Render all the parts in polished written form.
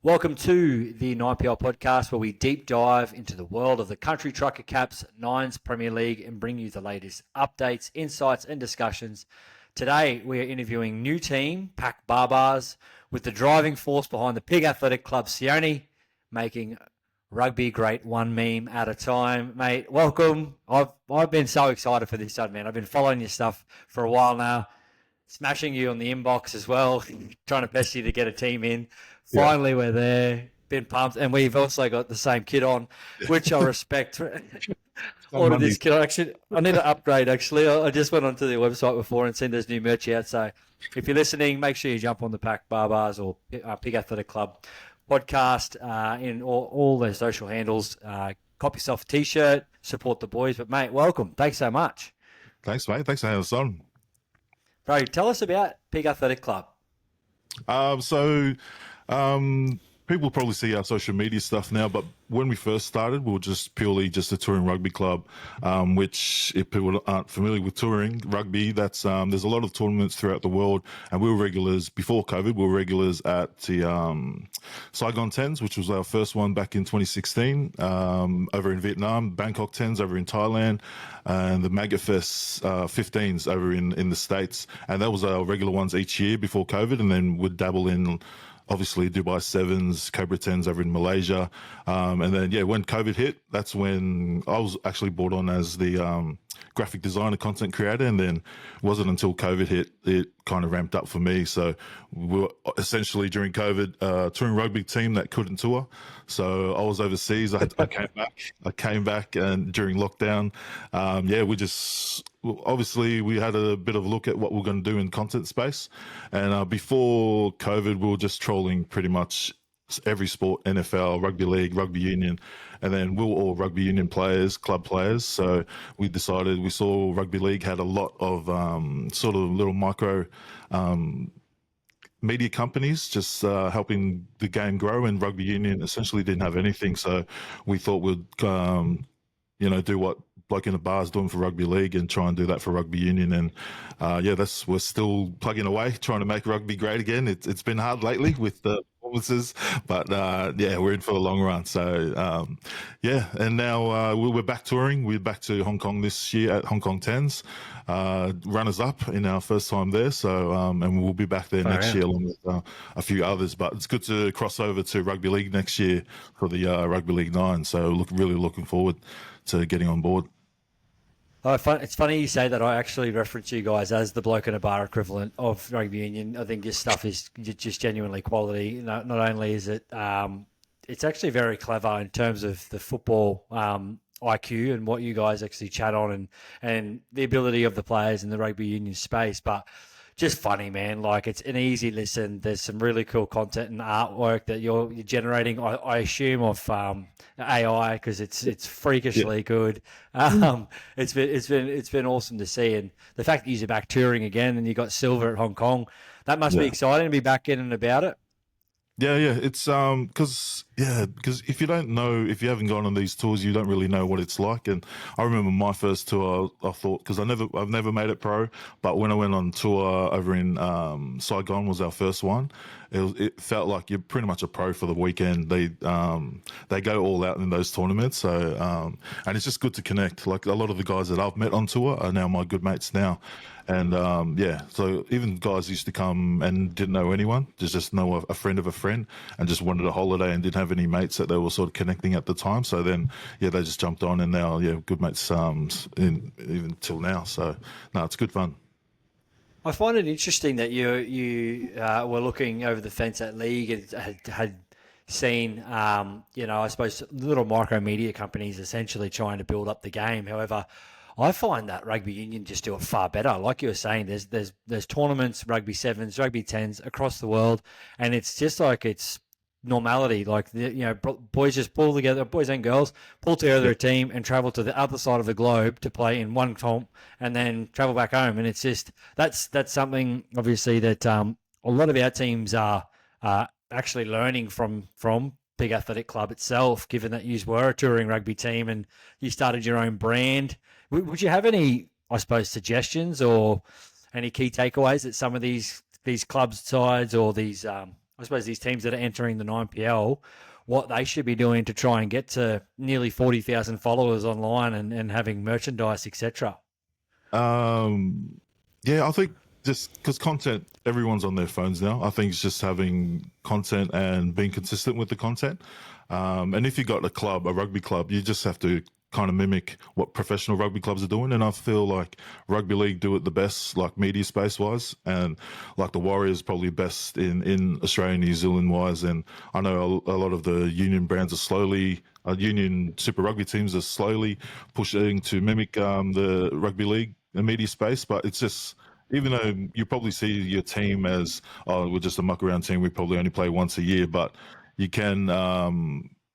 Welcome to the 9PL podcast, where we deep dive into the world of the Country Trucker Caps Nines Premier League and bring you the latest updates, insights, and discussions. Today, we are interviewing new team, PAC BaaBaas, with the driving force behind the Pig Athletic Club Sione, making rugby great one meme at a time. Mate, welcome. I've been so excited for this one, man. I've been following your stuff for a while now, smashing you on the inbox as well, trying to pest you to get a team in. Finally, we're there. Been pumped, and we've also got the same kit on, which I respect. Ordered this kit. Actually, I need to upgrade. Actually, I just went onto their website before and seen there's new merch out. So, if you're listening, make sure you jump on the PAC BaaBaas or Pig Athletic Club podcast in all their social handles. Cop yourself a t-shirt. Support the boys. But mate, welcome. Thanks so much. Thanks, mate. Thanks for having us on. Bro, tell us about Pig Athletic Club. People probably see our social media stuff now, but when we first started, we were just purely just a touring rugby club, which if people aren't familiar with touring rugby, that's there's a lot of tournaments throughout the world, and we were regulars before COVID. We were regulars at the Saigon 10s, which was our first one back in 2016, over in Vietnam, Bangkok 10s over in Thailand, and the Magafest 15s over in the States. And that was our regular ones each year before COVID, and then we'd dabble in obviously Dubai 7s, Cobra 10s over in Malaysia. And then, when COVID hit, that's when I was actually brought on as the graphic designer, content creator. And then it wasn't until COVID hit, it kind of ramped up for me. So we were essentially during COVID, touring rugby team that couldn't tour. So I was overseas. I came back and during lockdown, we had a bit of a look at what we're going to do in content space. And before COVID, we were just trolling pretty much every sport, NFL, rugby league, rugby union. And then we were all rugby union players, club players. So we saw rugby league had a lot of sort of little micro media companies just helping the game grow, and rugby union essentially didn't have anything. So we thought we'd, do what Bloke in a Bar is doing for rugby league and try and do that for rugby union. And we're still plugging away, trying to make rugby great again. It's been hard lately with the performances, but we're in for a long run. So and now we're back touring. We're back to Hong Kong this year at Hong Kong 10s, runners up in our first time there. So and we'll be back there next year along with a few others. But it's good to cross over to rugby league next year for the rugby league 9. So really looking forward to getting on board. Oh, it's funny you say that. I actually reference you guys as the bloke in a bar equivalent of rugby union. I think your stuff is just genuinely quality. Not only is it, it's actually very clever in terms of the football IQ and what you guys actually chat on, and the ability of the players in the rugby union space. But just funny, man. Like, it's an easy listen. There's some really cool content and artwork that you're generating. I assume of AI, because it's freakishly good. It's been awesome to see, and the fact that you're back touring again and you got silver at Hong Kong, that must be exciting to be back in and about it. Yeah, it's because if you don't know, if you haven't gone on these tours, you don't really know what it's like. And I remember my first tour, I thought, because I've never made it pro, but when I went on tour over in Saigon was our first one. It felt like you're pretty much a pro for the weekend. They go all out in those tournaments. So and it's just good to connect. Like, a lot of the guys that I've met on tour are now my good mates now. And so even guys used to come and didn't know anyone, just know a friend of a friend, and just wanted a holiday and didn't have any mates that they were sort of connecting at the time. So then, they just jumped on, and now, good mates even till now. So no, it's good fun. I find it interesting that you were looking over the fence at league and had seen, I suppose, little micro media companies essentially trying to build up the game. However, I find that rugby union just do it far better. Like you were saying, there's tournaments, rugby 7s, rugby 10s across the world, and it's just like it's normality. Like, boys just pull together, boys and girls pull together a team and travel to the other side of the globe to play in one comp, and then travel back home. And it's just that's something obviously that a lot of our teams are actually learning from Pig Athletic Club itself, given that you were a touring rugby team and you started your own brand. Would you have any, I suppose, suggestions or any key takeaways that some of these clubs sides or these I suppose these teams that are entering the 9PL, what they should be doing to try and get to nearly 40,000 followers online and having merchandise, etc. Yeah, I think just because content, everyone's on their phones now. I think it's just having content and being consistent with the content. And if you got a club, a rugby club, you just have to kind of mimic what professional rugby clubs are doing. And I feel like rugby league do it the best, like media space wise, and like the Warriors probably best in Australia, New Zealand wise. And I know a lot of the union brands are slowly. Union Super Rugby teams are slowly pushing to mimic the rugby league the media space, but it's just even though you probably see your team as we're just a muck around team, we probably only play once a year, but you can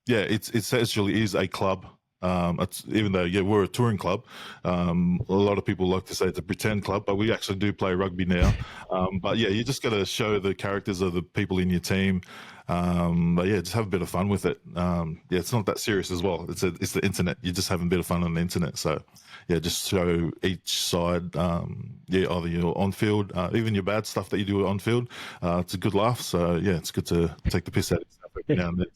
yeah, it actually is a club. It's, even though we're a touring club, a lot of people like to say it's a pretend club, but we actually do play rugby now. But yeah, you just got to show the characters of the people in your team. But yeah, just have a bit of fun with it. Yeah, it's not that serious as well. It's the internet. You're just having a bit of fun on the internet. So yeah, just show each side. Yeah, either your on field, even your bad stuff that you do on field. It's a good laugh. So yeah, it's good to take the piss out of yourself every now and then.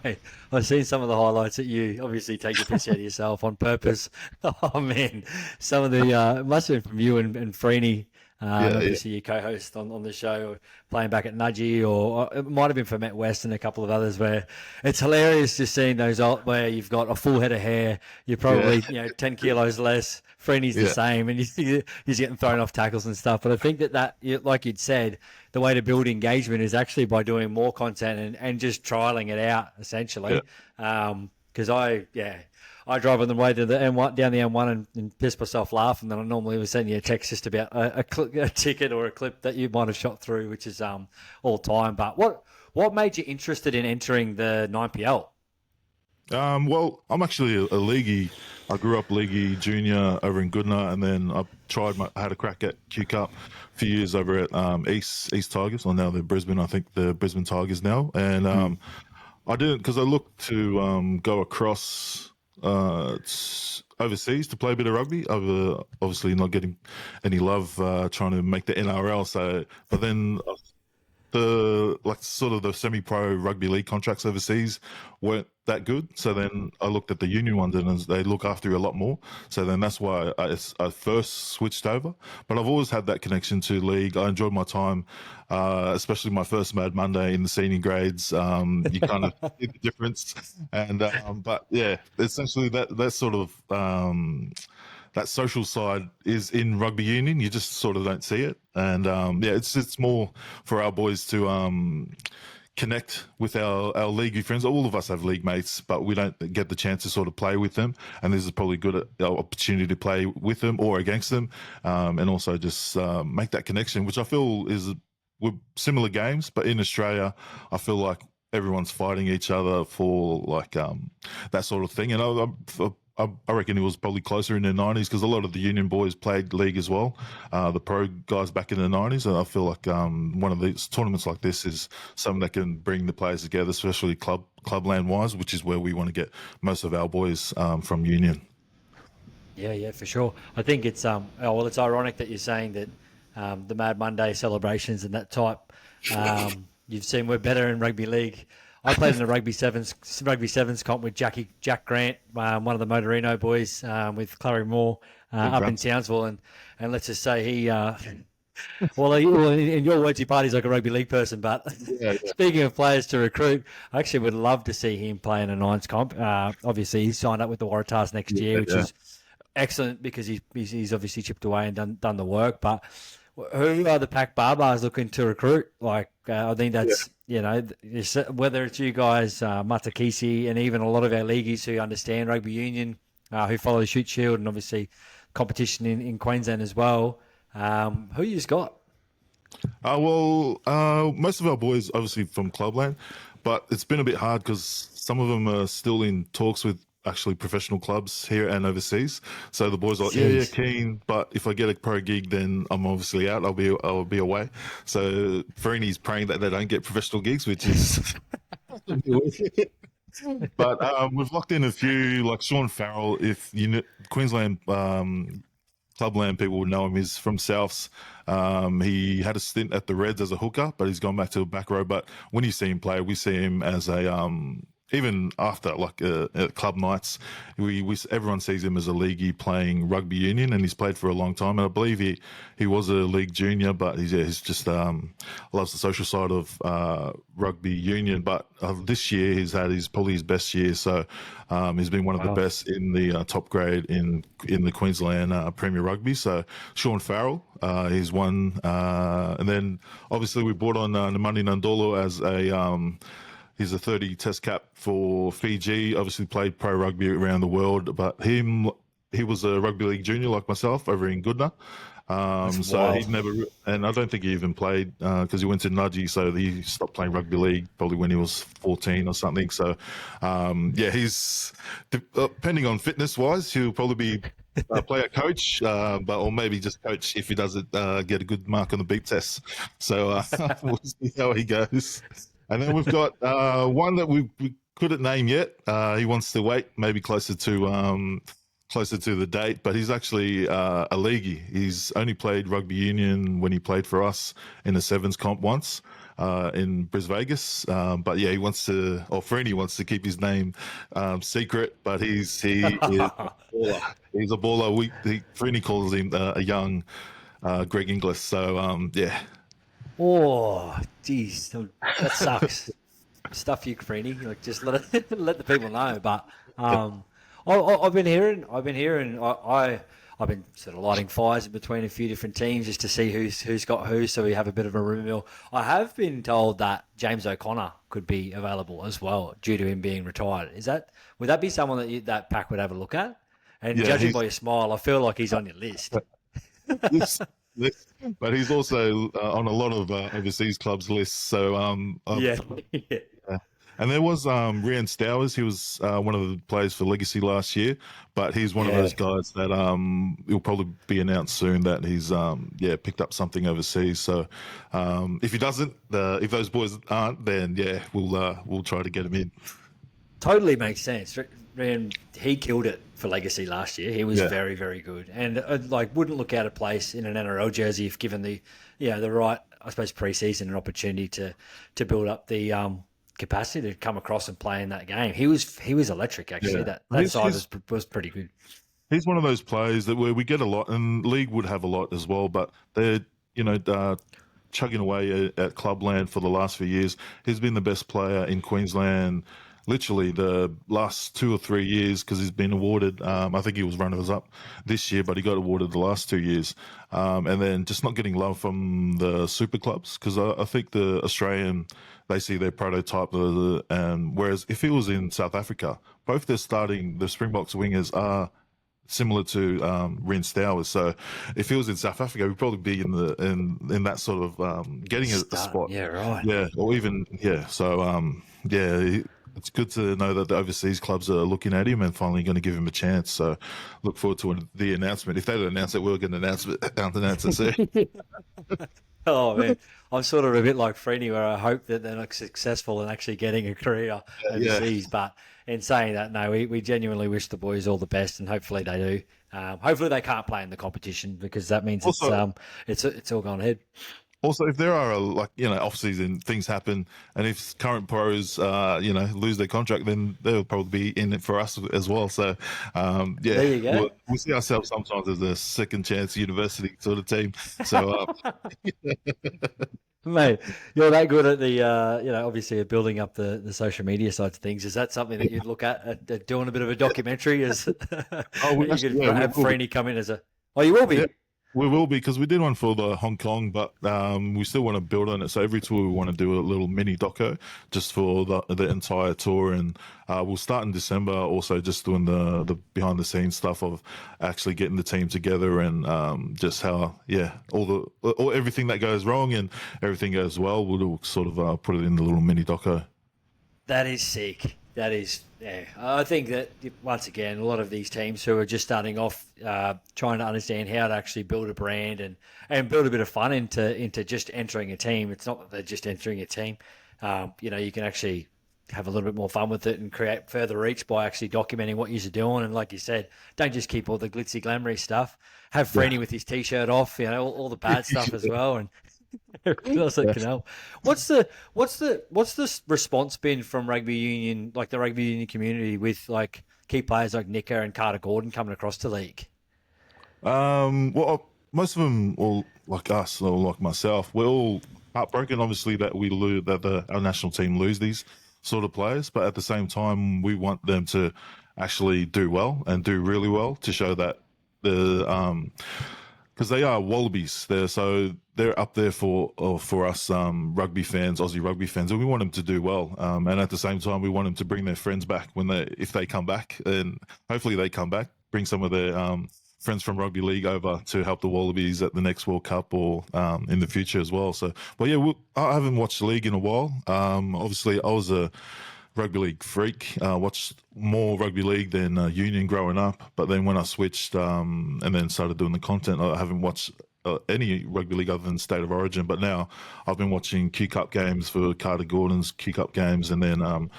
Mate, I've seen some of the highlights that you obviously take the piss out of yourself on purpose. Oh man, some of the must have been from you and Freeney, Yeah, obviously your co-host on the show, playing back at Nudgy, or it might have been for Matt West and a couple of others. Where it's hilarious just seeing those where you've got a full head of hair, you're probably 10 kilos less. Freeney's the same, and he's getting thrown off tackles and stuff. But I think that like you'd said, the way to build engagement is actually by doing more content and just trialing it out, essentially. Because I drive on the way to the M1 down the M1 and piss myself laughing. Then I normally would send you a text just about a ticket or a clip that you might have shot through, which is all time. But what made you interested in entering the 9PL? Well, I'm actually a leaguey. I grew up leaguey junior over in Goodna, and then I had a crack at Q Cup a few years over at East Tigers, or now they're Brisbane. I think the Brisbane Tigers now, and I didn't because I looked to go across overseas to play a bit of rugby. Over obviously not getting any love trying to make the NRL. So, but then the sort of the semi-pro rugby league contracts overseas weren't that good. So then I looked at the union ones and they look after you a lot more. So then that's why I first switched over. But I've always had that connection to league. I enjoyed my time, especially my first Mad Monday in the senior grades. You kind of see the difference. And but yeah, essentially that sort of that social side is in rugby union. You just sort of don't see it. And yeah, it's more for our boys to connect with our league friends. All of us have league mates, but we don't get the chance to sort of play with them. And this is probably a good opportunity to play with them or against them, and also just make that connection, which I feel is with similar games. But in Australia, I feel like everyone's fighting each other for like that sort of thing. And I reckon it was probably closer in the 90s because a lot of the union boys played league as well, the pro guys back in the 90s. And I feel like one of these tournaments like this is something that can bring the players together, especially clubland wise, which is where we want to get most of our boys from union. Yeah, for sure. I think it's it's ironic that you're saying that the Mad Monday celebrations and that type. You've seen we're better in rugby league. I played in the rugby sevens comp with Jack Grant, one of the Motorino boys, with Clary Moore up in Townsville, and let's just say he. Well, in your words, he parties like a rugby league person. But speaking of players to recruit, I actually would love to see him play in a Nines comp. Obviously, he's signed up with the Waratahs next year, which is excellent because he's obviously chipped away and done the work. But who are the PAC BaaBaas looking to recruit? Like, I think that's, whether it's you guys, Matakisi, and even a lot of our leagueies who understand rugby union, who follow the Shoot Shield and obviously competition in Queensland as well. Who you just got? Well, most of our boys obviously from Clubland, but it's been a bit hard because some of them are still in talks with actually professional clubs here and overseas. So the boys are like, yeah, keen, but if I get a pro gig, then I'm obviously out. I'll be away. So Freeney's praying that they don't get professional gigs, which is. But we've locked in a few, like Sean Farrell. If you know, Queensland Clubland people would know him. He's from Souths. He had a stint at the Reds as a hooker, but he's gone back to the back row. But when you see him play, we see him as a even after like at club nights, we everyone sees him as a leaguey playing rugby union, and he's played for a long time. And I believe he was a league junior, but he's just loves the social side of rugby union. But this year he's had probably his best year. So he's been one of the best in the top grade in the Queensland Premier Rugby. So Sean Farrell, he's one, and then obviously we brought on Namani Nandolo as a. He's a 30 test cap for Fiji, obviously played pro rugby around the world, but he was a rugby league junior like myself over in Goodna. So he'd never, and I don't think he even played because he went to Nudgee, so he stopped playing rugby league probably when he was 14 or something. So, he's, depending on fitness wise, he'll probably be player coach, or maybe just coach if he doesn't get a good mark on the beep test. So we'll see how he goes. And then we've got one that we couldn't name yet. He wants to wait, maybe closer to the date. But he's actually a leaguey. He's only played rugby union when he played for us in the sevens comp once in Bris Vegas. But yeah, he wants to, or Freeney wants to keep his name secret. But he is a baller. He's a baller. Freeney calls him a young Greg Inglis. So yeah. Oh, geez, that sucks. Stuff you, Freeney. Like, just let let the people know. But I've been hearing. I've been sort of lighting fires in between a few different teams just to see who's got who, so we have a bit of a rumour mill. I have been told that James O'Connor could be available as well due to him being retired. Would that be someone that PAC would have a look at? And judging by your smile, I feel like he's on your list. But he's also on a lot of overseas clubs lists. So yeah. And there was Rian Stowers. He was one of the players for Legacy last year, but he's one of those guys that he'll probably be announced soon that he's picked up something overseas. So if he doesn't, if those boys aren't, then we'll try to get him in. Totally makes sense. Rian, he killed it for Legacy last year. He was very, very good, and wouldn't look out of place in an NRL jersey if given the right, I suppose, pre-season and opportunity to build up the capacity to come across and play in that game. He was electric actually. That side was pretty good. He's one of those players that where we get a lot, and league would have a lot as well, but they're chugging away at Clubland for the last few years. He's been the best player in Queensland literally the last 2 or 3 years because he's been awarded. I think he was runners-up this year, but he got awarded the last 2 years. And then just not getting love from the super clubs because I think the Australian, they see their prototype. And whereas if he was in South Africa, both the Springboks wingers are similar to Rin Stowers. So if he was in South Africa, we'd probably be in that sort of getting a spot. Yeah, right. Yeah, or even So it's good to know that the overseas clubs are looking at him and finally going to give him a chance. So look forward to the announcement. If they don't announce it, we're going to announce it soon. Oh, man. I'm sort of a bit like Freeney where I hope that they're not successful in actually getting a career overseas. But in saying that, no, we genuinely wish the boys all the best and hopefully they do. Hopefully they can't play in the competition because that means also, it's all gone ahead. Also, if there are off-season things happen, and if current pros lose their contract, then they'll probably be in it for us as well. So there you go. We see ourselves sometimes as a second chance university sort of team. So mate, you're that good at the obviously building up the social media side of things. Is that something that you'd look at doing a bit of a documentary? As you could have Freeney come in as a. Oh, you will be. Yeah. We will be because we did one for the Hong Kong, but we still want to build on it. So every tour we want to do a little mini doco just for the entire tour, and we'll start in December. Also, just doing the behind the scenes stuff of actually getting the team together and just how everything that goes wrong and everything goes well. We'll sort of put it in the little mini doco. That is sick. That is, I think that, once again, a lot of these teams who are just starting off trying to understand how to actually build a brand and build a bit of fun into just entering a team. It's not that they're just entering a team. You can actually have a little bit more fun with it and create further reach by actually documenting what you're doing. And like you said, don't just keep all the glitzy, glamoury stuff. Have Freeney with his t-shirt off, all the bad stuff as well, and everything else that can help. What's the response been from rugby union, like the rugby union community, with like key players like Nicker and Carter Gordon coming across to league? Well, most of them, all like us or like myself, we're all heartbroken, obviously, that we lose, that our national team lose these sort of players. But at the same time, we want them to actually do well and do really well to show that because they are wallabies there, so they're up there for us rugby fans, Aussie rugby fans, and we want them to do well. And at the same time, we want them to bring their friends back if they come back, and hopefully they come back, bring some of their friends from rugby league over to help the Wallabies at the next World Cup or in the future as well. So, but yeah, I haven't watched the league in a while. Obviously, I was a rugby league freak. Watched more rugby league than union growing up. But then when I switched and then started doing the content, I haven't watched any rugby league other than State of Origin. But now I've been watching Q Cup games for Carter Gordon's Q Cup games, and then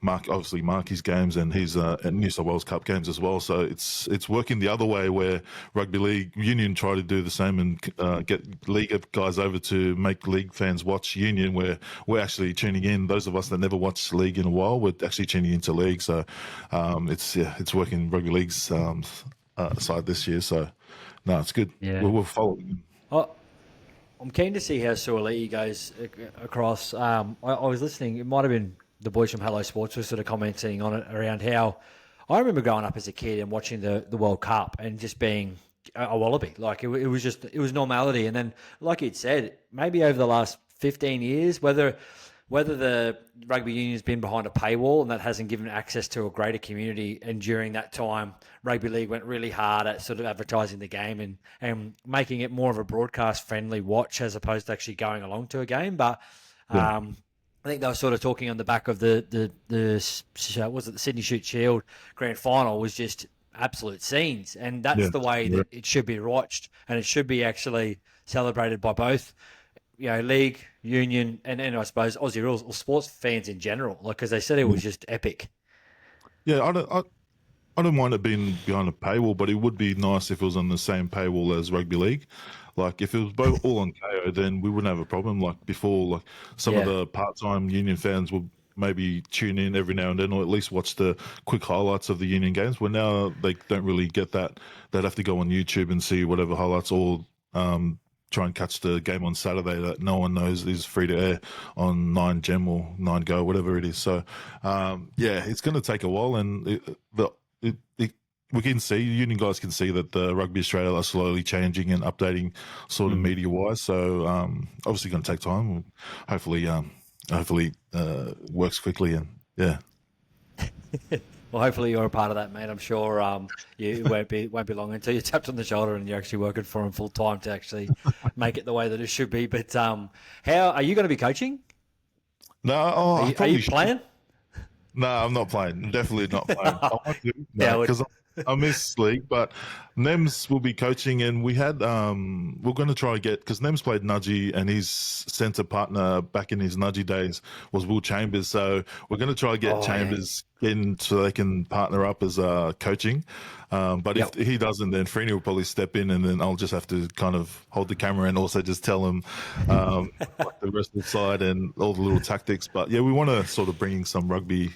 Marky's games and his New South Wales Cup games as well. So it's working the other way, where rugby league union try to do the same and get league guys over to make league fans watch union, where we're actually tuning in. Those of us that never watched league in a while, we're actually tuning into league. So it's working rugby league's side this year. So no, it's good. Yeah. We'll follow. I'm keen to see how Suoliti goes across. I was listening. It might have been the boys from Hello Sports were sort of commenting on it around how I remember growing up as a kid and watching the World Cup and just being a wallaby. Like it was normality. And then, like you'd said, maybe over the last 15 years, whether the rugby union has been behind a paywall and that hasn't given access to a greater community, and during that time, rugby league went really hard at sort of advertising the game and making it more of a broadcast friendly watch as opposed to actually going along to a game. But I think they were sort of talking on the back of the Sydney Shoot Shield grand final was just absolute scenes, and that's the way that it should be watched, and it should be actually celebrated by both, league, union, and I suppose Aussie rules or sports fans in general, because they said it was just epic. Yeah, I don't mind it being behind a paywall, but it would be nice if it was on the same paywall as rugby league. Like if it was both all on KO, then we wouldn't have a problem. Like before, like some of the part-time union fans would maybe tune in every now and then, or at least watch the quick highlights of the union games. Where now they don't really get that. They'd have to go on YouTube and see whatever highlights, or try and catch the game on Saturday that no one knows is free to air on 9Gem or 9Go, whatever it is. So it's going to take a while, and we can see, union guys can see that the Rugby Australia are slowly changing and updating sort of media-wise. So obviously going to take time. Hopefully works quickly, and yeah. Well, hopefully you're a part of that, mate. I'm sure you won't be long until you're tapped on the shoulder and you're actually working for them full time to actually make it the way that it should be. But how are you going to be coaching? No, are you playing? No, I'm not playing. I'm definitely not playing. I want to, because I miss league, but Nems will be coaching, and we had we're going to try to get, because Nems played Nudgy, and his centre partner back in his Nudgy days was Will Chambers, so we're going to try to get Chambers in so they can partner up as coaching. But if he doesn't, then Freeney will probably step in, and then I'll just have to kind of hold the camera and also just tell him like the rest of the side and all the little tactics. But yeah, we want to sort of bring some rugby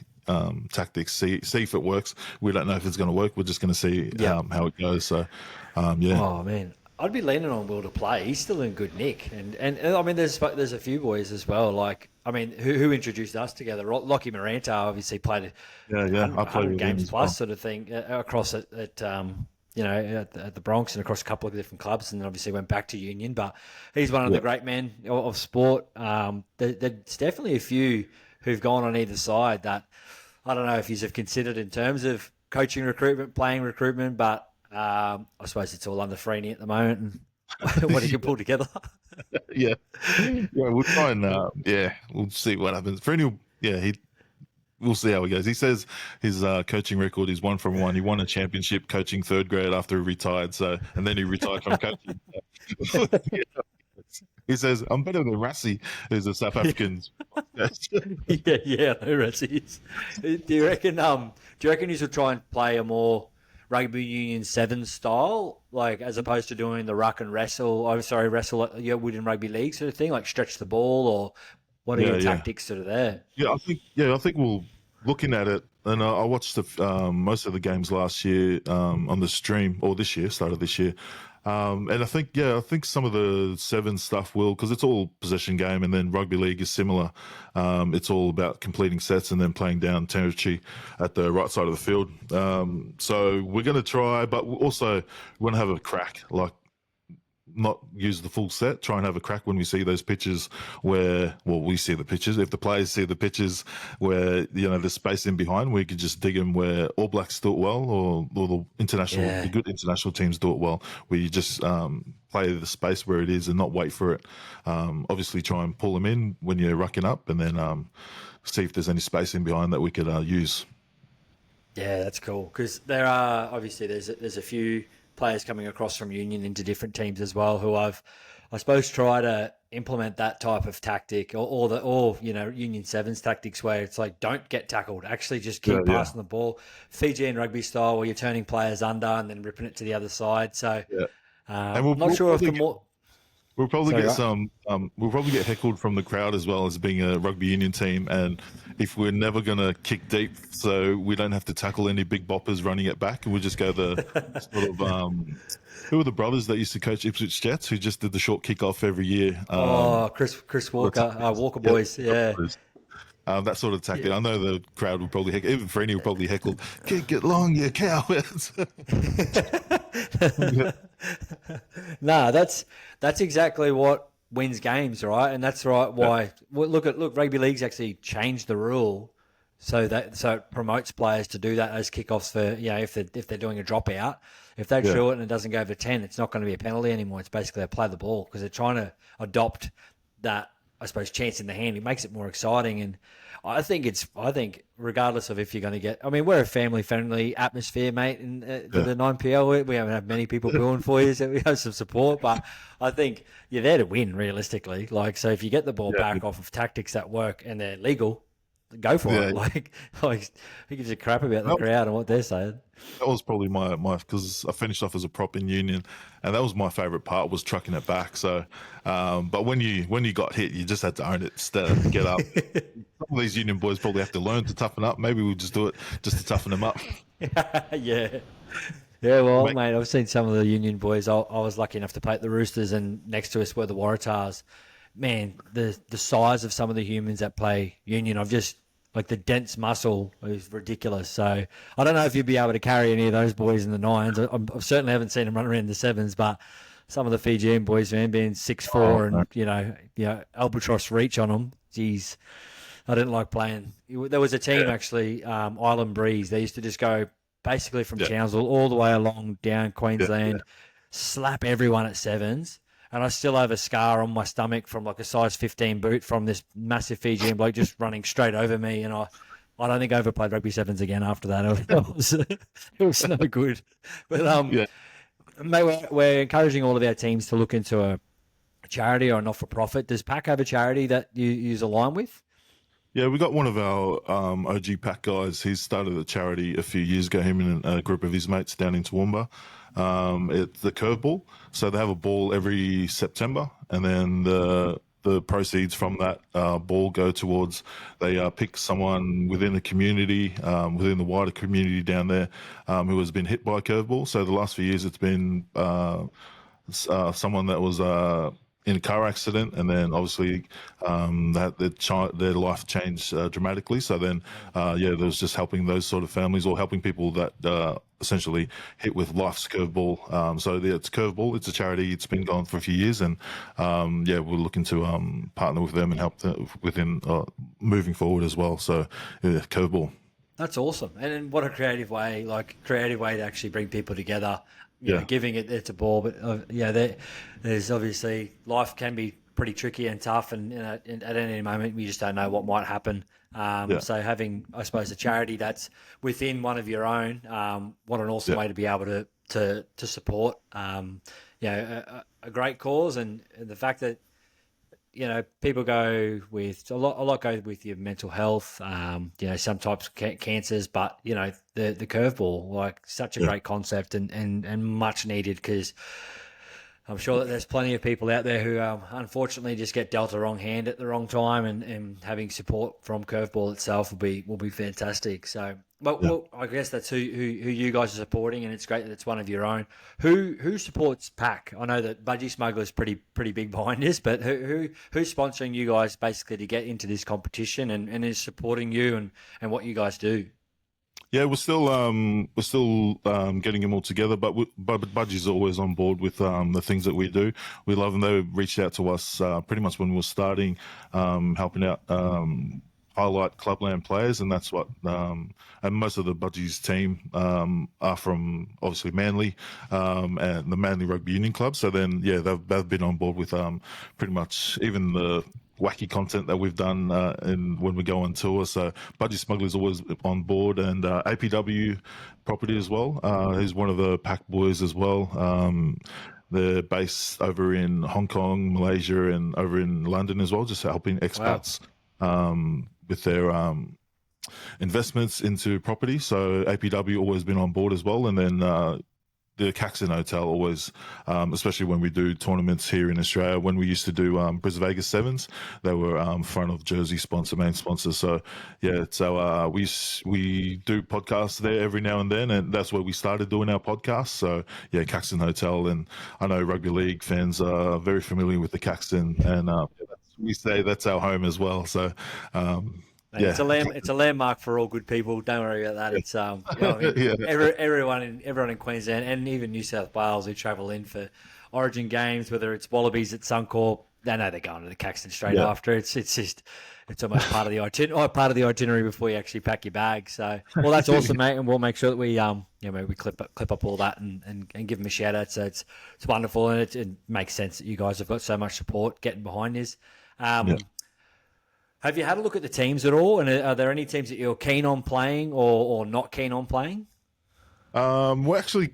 tactics, see if it works. We don't know if it's going to work. We're just going to see how it goes. So, yeah. Oh man, I'd be leaning on Will to play. He's still in good nick, and I mean, there's a few boys as well. Like, I mean, who introduced us together? Lockie Maranta obviously played 100 games plus sort of thing across at the Bronx and across a couple of different clubs, and then obviously went back to Union. But he's one of the great men of sport. There's definitely a few who've gone on either side that I don't know if you've considered in terms of coaching recruitment, playing recruitment, but I suppose it's all under Freeney at the moment and what he can pull together. Yeah, we'll try and we'll see what happens. Freeney, we'll see how he goes. He says his coaching record is 1 from 1. He won a championship coaching third grade after he retired. So, and then he retired from coaching. He says, "I'm better than Rassie," who's a South African. Yeah, I know Rassie is. Do you reckon you should try and play a more rugby union seven style, like as opposed to doing the ruck and wrestle? I'm sorry, wrestle you would in rugby league sort of thing, like stretch the ball, or what are Yeah, your yeah. tactics sort of there? I think we'll looking at it, and I watched most of the games last year on the stream, or this year, started this year, and I think some of the seven stuff will, because it's all possession game, and then rugby league is similar. It's all about completing sets and then playing down territory at the right side of the field. So we're going to try, but we also want to have a crack, like not use the full set, try and have a crack when we see those pitches where, well, we see the pitches. If the players see the pitches where, there's space in behind, we could just dig them where All Blacks do it well, or the Yeah. good international teams do it well, where you just play the space where it is and not wait for it. Obviously, try and pull them in when you're rucking up, and then see if there's any space in behind that we could use. Yeah, that's cool because there are obviously there's a few players coming across from Union into different teams as well who I suppose try to implement that type of tactic or Union Sevens tactics where it's like don't get tackled, actually just Yeah, keep yeah, passing the ball, Fijian rugby style where you're turning players under and then ripping it to the other side. So yeah. And we'll, not we'll sure if the probably more We'll probably sorry get right. some. We'll probably get heckled from the crowd as well as being a rugby union team. And if we're never going to kick deep, so we don't have to tackle any big boppers running it back, and we'll just go the sort of. Who were the brothers that used to coach Ipswich Jets who just did the short kickoff every year? Oh, Chris Sort of Walker, tactics. Walker Yeah, boys, yeah. that sort of tactic. Yeah. I know the crowd would probably heckle. Even Freeney would probably heckle. Kick it long, you cowards. Yeah, No, that's exactly what wins games, right? And that's right yeah, why look, rugby league's actually changed the rule so it promotes players to do that as kickoffs for if they're doing a dropout. If they yeah, drill it and it doesn't go over 10, it's not going to be a penalty anymore. It's basically a play the ball because they're trying to adopt that, I suppose, chance in the hand. It makes it more exciting. And I think regardless of if you're going to get, I mean, we're a family friendly atmosphere, mate. And for yeah. the 9PL, we haven't had many people booing for you, so we have some support. But I think you're there to win, realistically. Like, so if you get the ball Yeah, back off of tactics that work and they're legal, go for yeah. it. Like who gives a crap about the That, crowd and what they're saying? that was probably my because I finished off as a prop in Union, and that was my favorite part was trucking it back. So, but when you got hit, you just had to own it, get up. Some of these Union boys probably have to learn to toughen up. Maybe we'll just do it just to toughen them up. Yeah. Yeah, well, Make, mate, I've seen some of the Union boys. I was lucky enough to play at the Roosters, and next to us were the Waratahs. Man, the size of some of the humans that play Union, I've just like the dense muscle is ridiculous. So I don't know if you'd be able to carry any of those boys in the nines. I certainly haven't seen them run around in the sevens, but some of the Fijian boys, man, being 6'4" no. and albatross reach on them. Geez, I didn't like playing. There was a team Yeah, actually, Island Breeze. They used to just go basically from yeah, Townsville all the way along down yeah. Queensland, slap everyone at sevens. And I still have a scar on my stomach from like a size 15 boot from this massive Fijian bloke just running straight over me. And I don't think I ever played rugby sevens again after that. It was no good. But Yeah. mate, we're encouraging all of our teams to look into a charity or a not for profit. Does PAC have a charity that you align with? Yeah, we got one of our OG pack guys. He's started a charity a few years ago, him and a group of his mates down in Toowoomba. It's the curveball. So they have a ball every September, and then the proceeds from that ball go towards they pick someone within the community, within the wider community down there, who has been hit by a curveball. So the last few years, it's been someone that was in a car accident, and then obviously their life changed dramatically. So then, there was just helping those sort of families or helping people that essentially hit with life's curveball. It's curveball. It's a charity. It's been going for a few years, and we're looking to partner with them and help them within moving forward as well. So curveball. That's awesome. And then what a creative way to actually bring people together, Yeah, giving it's a ball. But, there's obviously life can be pretty tricky and tough. And, at any moment, we just don't know what might happen. yeah, So having, I suppose, a charity that's within one of your own, what an awesome yeah, way to be able to support, a great cause. And the fact that people go with a lot go with your mental health, some types of cancers, but the curveball, like such a great concept and much needed, because I'm sure that there's plenty of people out there who unfortunately just get dealt a wrong hand at the wrong time, and having support from curveball itself will be fantastic. So, well, I guess that's who you guys are supporting, and it's great that it's one of your own. Who supports PAC? I know that Budgie Smuggler's pretty big behind this, but who's sponsoring you guys basically to get into this competition and is supporting you and what you guys do? Yeah, we're still getting them all together, but Budgie's always on board with the things that we do. We love them. They reached out to us pretty much when we were starting, helping out highlight Clubland players, and that's what. And most of the Budgie's team are from obviously Manly and the Manly Rugby Union Club. So then, yeah, they've been on board with pretty much even the wacky content that we've done when we go on tour. So Budgie Smuggler's always on board, and APW Property as well. He's one of the PAC boys as well. They're based over in Hong Kong, Malaysia, and over in London as well, just helping expats with their investments into property. So APW always been on board as well. And then the Caxton Hotel always, especially when we do tournaments here in Australia, when we used to do Brisbane Vegas Sevens, they were front of jersey main sponsor. So yeah, so we do podcasts there every now and then, and that's where we started doing our podcasts. So yeah, Caxton Hotel, and I know rugby league fans are very familiar with the Caxton, and we say that's our home as well. So. Yeah. It's a landmark for all good people. Don't worry about that. It's everyone in Queensland and even New South Wales who travel in for Origin games, whether it's Wallabies at Suncorp, they know they're going to the Caxton straight after. It's almost part of the itinerary before you actually pack your bag. So, well, that's awesome, mate, and we'll make sure that we we clip up all that and give them a shout out. So it's wonderful, and it makes sense that you guys have got so much support getting behind this. Have you had a look at the teams at all? And are there any teams that you're keen on playing or not keen on playing? We're actually,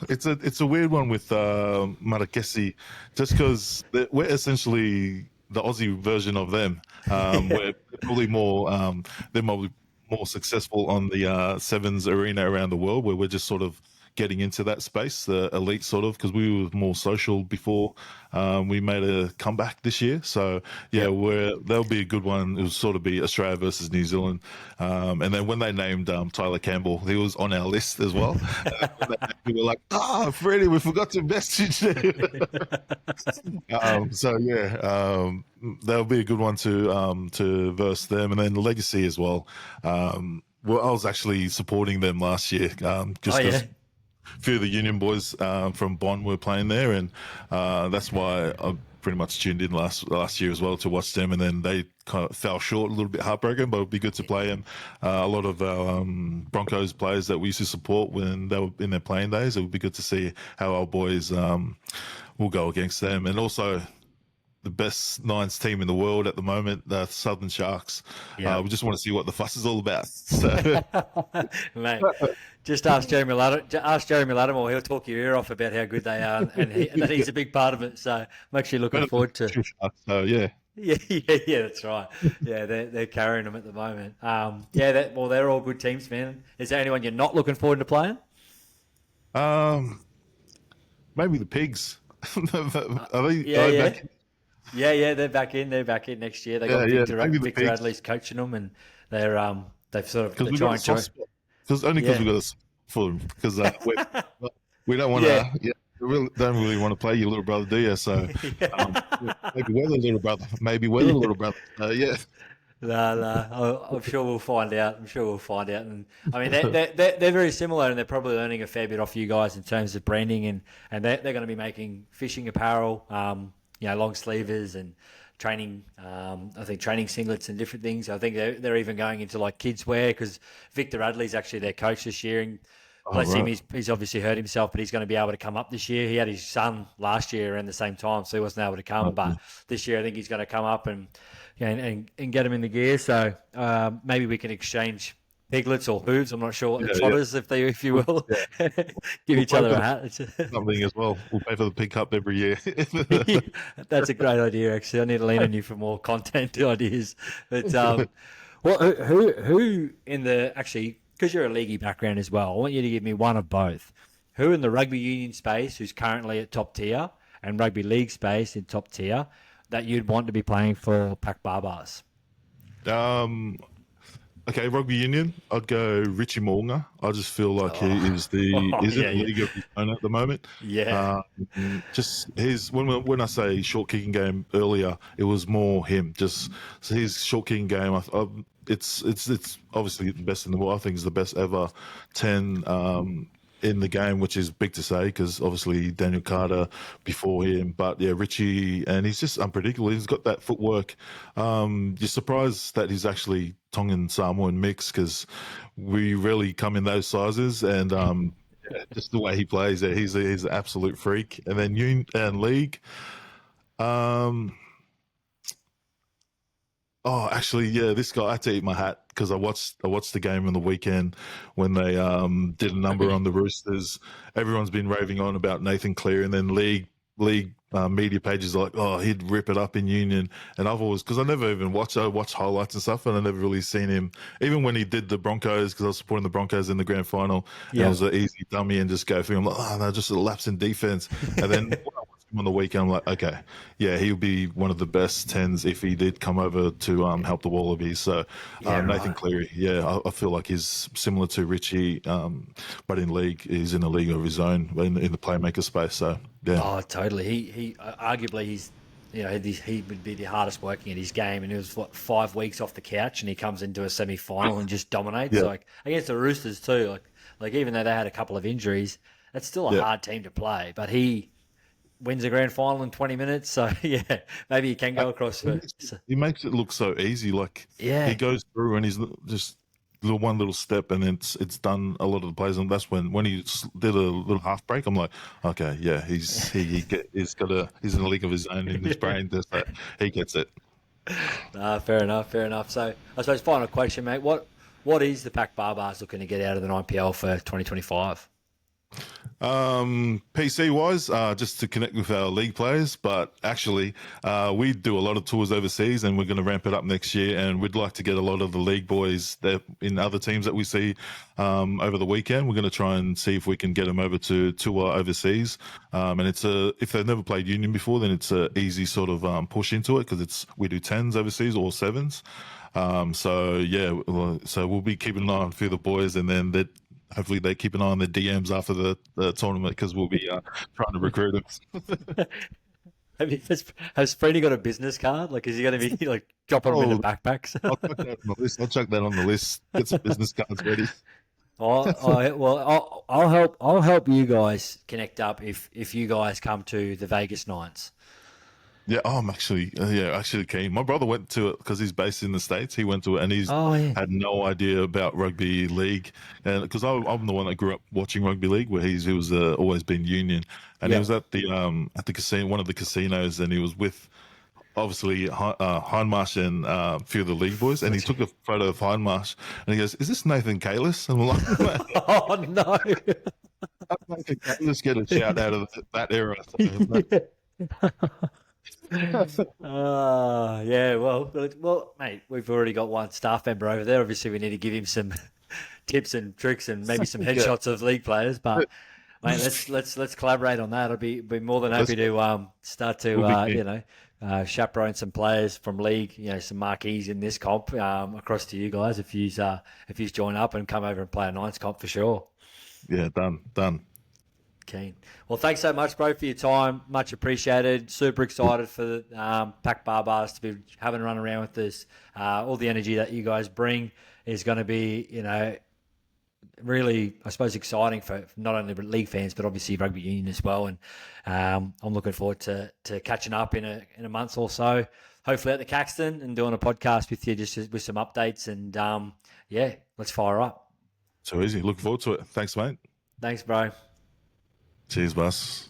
it's a weird one with Marrakesi, just because we're essentially the Aussie version of them. We're probably they're probably more successful on the sevens arena around the world, where we're just sort of getting into that space, the elite sort of, because we were more social before we made a comeback this year. So yeah, that'll be a good one. It will sort of be Australia versus New Zealand, and then when they named Tyler Campbell, he was on our list as well. We were like, Freddie, we forgot to message you. So yeah, that'll be a good one to verse them, and then Legacy as well. Well, I was actually supporting them last year, just because a few of the Union boys from Bonn were playing there, and that's why I pretty much tuned in last year as well to watch them. And then they kind of fell short, a little bit heartbroken, but it'd be good to play them. A lot of our Broncos players that we used to support when they were in their playing days, it would be good to see how our boys will go against them. And also the best Nines team in the world at the moment, the Southern Sharks. We just want to see what the fuss is all about. So. Mate, just ask Jeremy Lattimore. He'll talk your ear off about how good they are, and that he's a big part of it. So I'm actually looking forward to. So yeah. Yeah, that's right. Yeah, they're carrying them at the moment. They're all good teams, man. Is there anyone you're not looking forward to playing? Maybe the Pigs. Are they back? Yeah, they're back in. They're back in next year. They got Victor Radley's coaching them, and they've sort of trying to. Because we've got a for them, because we don't want to. Yeah, we don't really want to play your little brother, do you? So maybe we're the little brother. Maybe we're the little brother. Yeah. No. I'm sure we'll find out. And I mean, they're very similar, and they're probably learning a fair bit off you guys in terms of branding, and they're going to be making fishing apparel, long sleevers and training. I think training singlets and different things. I think they're even going into like kids wear, because Victor Radley's actually their coach this year, and bless him, he's obviously hurt himself, but he's going to be able to come up this year. He had his son last year around the same time, so he wasn't able to come. But this year, I think he's going to come up and get him in the gear. So maybe we can exchange piglets or hooves. I'm not sure what the Yeah, trotters, if you will, give we'll each pay other for a hat. something as well. We'll pay for the pig cup every year. That's a great idea. Actually, I need to lean on you for more content ideas. But well, who in the actually, because you're a leaguey background as well, I want you to give me one of both. Who in the rugby union space who's currently at top tier and rugby league space in top tier that you'd want to be playing for PAC BaaBaas? um, Okay, rugby union. I'd go Richie Mo'unga. I just feel like he is Oh, he's in yeah, a yeah, league of his own at the moment. yeah, Just his when I say short kicking game earlier, it was more him. Just so his short kicking game. It's obviously the best in the world. I think it's the best ever 10 in the game, which is big to say because obviously Daniel Carter before him. But yeah, Richie, and he's just unpredictable. He's got that footwork. You're surprised that he's actually Tongan Samoan mix because we rarely come in those sizes. And yeah, just the way he plays, yeah, he's an absolute freak. And then league. Um, Oh, actually, yeah, this guy, I had to eat my hat because I watched the game on the weekend when they did a number on the Roosters. Everyone's been raving on about Nathan Cleary, and then league media pages are like, oh, he'd rip it up in Union. And I've always, because I never even watched, I watched highlights and stuff, and I never really seen him, even when he did the Broncos, because I was supporting the Broncos in the grand final, and it yeah. was an easy dummy and just go through. I'm like, oh, no, just a lapse in defense. And then when I watched him on the weekend, I'm like, okay, yeah, he'll be one of the best tens if he did come over to help the Wallabies. So Yeah, Nathan right. Cleary, yeah, I feel like he's similar to Richie, but in league, he's in a league of his own in the playmaker space. So yeah. Oh, totally. He arguably he's he would be the hardest working at his game, and it was what 5 weeks off the couch, and he comes into a semi final and just dominates Yeah, like against the Roosters too. Like even though they had a couple of injuries, it's still a yeah. hard team to play. But he wins a grand final in 20 minutes, so yeah, maybe he can go across He for. makes, he makes it look so easy. Like he Yeah, goes through and he's just one little step, and it's done a lot of the plays. And that's when he did a little half break. I'm like, okay, yeah, he's in a league of his own in his brain. Just that he gets it. fair enough, fair enough. So I suppose final question, mate. What is the PAC BaaBaas looking to get out of the 9PL for 2025? PC wise, just to connect with our league players, but actually, we do a lot of tours overseas, and we're going to ramp it up next year. And we'd like to get a lot of the league boys that in other teams that we see over the weekend. We're going to try and see if we can get them over to tour overseas. And if they've never played union before, then it's a easy sort of push into it because we do tens overseas or sevens. So yeah, so we'll be keeping an eye on a few of the boys, and then that hopefully they keep an eye on the DMs after the tournament because we'll be trying to recruit them. Has Freddie got a business card? Like, is he going to be like dropping them into Oh, backpacks? I'll chuck that on the list. I'll chuck that on the list. Get some business cards ready. I'll help. I'll help you guys connect up if you guys come to the Vegas Nines. Yeah, I'm actually keen. My brother went to it because he's based in the States. He went to it and he's Oh yeah, had no idea about rugby league. And because I'm the one that grew up watching rugby league, where he was always been union, and he yeah. was at the casino, one of the casinos, and he was with obviously Hindmarsh and a few of the league boys, and he took a photo of Hindmarsh, and he goes, "Is this Nathan Kalis?" And we're like, Oh no. "Nathan Kalis get a shout out of that era." Yeah. Well, mate, we've already got one staff member over there. Obviously, we need to give him some tips and tricks and maybe some Yeah. headshots of league players. But mate, let's collaborate on that. I'd be more than happy to start to We'll be keen. chaperone some players from league. Some marquees in this comp across to you guys if you join up and come over and play a Nines comp for sure. Yeah, done. Keen. Well, thanks so much, bro, for your time. Much appreciated. Super excited for the PAC BaaBaas to be having a run around with this. All the energy that you guys bring is going to be, really, I suppose, exciting for not only league fans but obviously rugby union as well. And I'm looking forward to catching up in a month or so, hopefully at the Caxton, and doing a podcast with you just with some updates. And yeah, let's fire up. So easy. Looking forward to it. Thanks, mate. Thanks, bro. Cheers, boss.